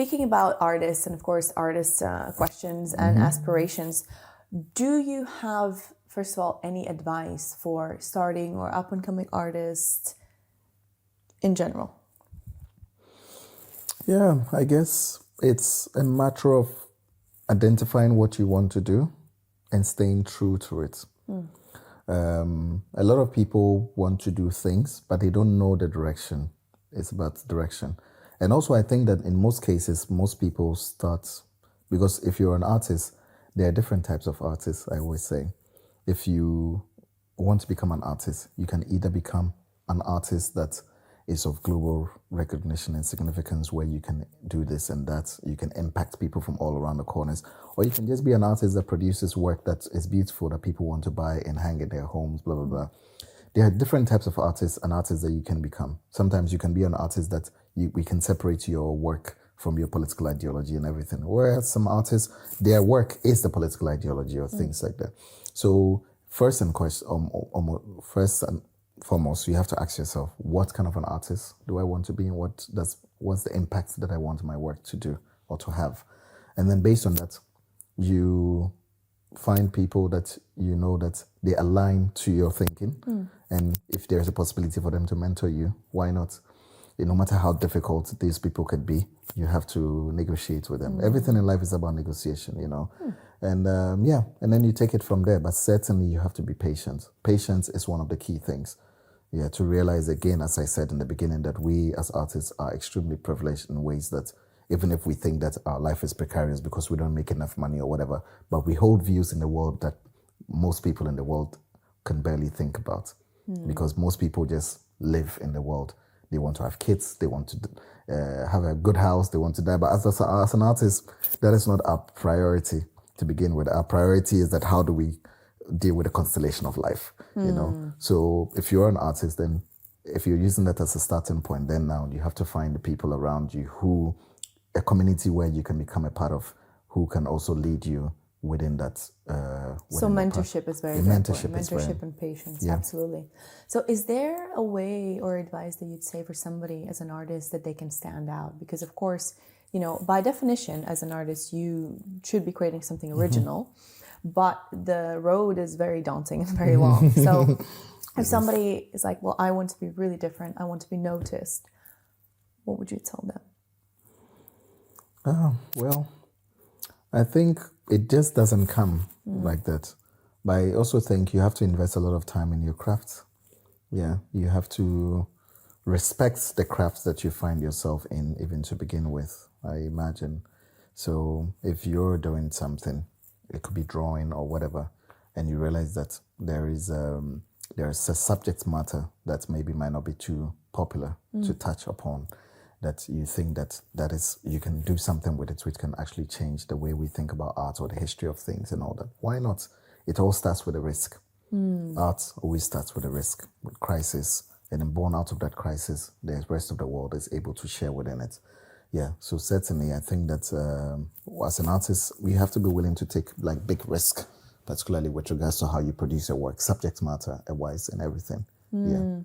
speaking about artists and of course artists' questions and aspirations, do you have, first of all, any advice for starting or up and coming artists in general? Yeah, I guess it's a matter of identifying what you want to do and staying true to it. A lot of people want to do things, but they don't know the direction. It's about direction. And also, I think that in most cases, most people start, because if you're an artist, there are different types of artists, I always say. If you want to become an artist, you can either become an artist that is of global recognition and significance, where you can do this and that, you can impact people from all around the corners, or you can just be an artist that produces work that is beautiful, that people want to buy and hang in their homes, blah, blah, blah. There are different types of artists and artists that you can become. Sometimes you can be an artist that we can separate your work from your political ideology and everything. Whereas some artists, their work is the political ideology or things like that. So first and foremost, you have to ask yourself, what kind of an artist do I want to be, and what's the impact that I want my work to do or to have? And then based on that, you find people that you know that they align to your thinking. And if there's a possibility for them to mentor you, why not? No matter how difficult these people could be, you have to negotiate with them. Everything in life is about negotiation, And and then you take it from there. But certainly you have to be patient. Patience is one of the key things. Yeah, to realize again, as I said in the beginning, that we as artists are extremely privileged in ways that even if we think that our life is precarious because we don't make enough money or whatever, but we hold views in the world that most people in the world can barely think about. Because most people just live in the world. They want to have kids, they want to have a good house, they want to die. But as an artist, that is not our priority to begin with. Our priority is that how do we deal with the constellation of life, So if you're an artist, then if you're using that as a starting point, then now you have to find the people around you a community where you can become a part of, who can also lead you within that. So mentorship is very important. Mentorship and patience, absolutely. So is there a way or advice that you'd say for somebody as an artist that they can stand out? Because of course, by definition, as an artist, you should be creating something original, but the road is very daunting and very long. So if somebody is like, well, I want to be really different, I want to be noticed, what would you tell them? Well, I think it just doesn't come like that. But I also think you have to invest a lot of time in your craft. Yeah, you have to respect the crafts that you find yourself in, even to begin with, I imagine. So if you're doing something, it could be drawing or whatever, and you realize that there's a subject matter that maybe might not be too popular to touch upon, that you think that is, you can do something with it which can actually change the way we think about art or the history of things and all that. Why not? It all starts with a risk. Art always starts with a risk, with crisis, and then born out of that crisis, the rest of the world is able to share within it. Yeah, so certainly I think that as an artist, we have to be willing to take big risk, particularly with regards to how you produce your work, subject matter wise and everything. Yeah.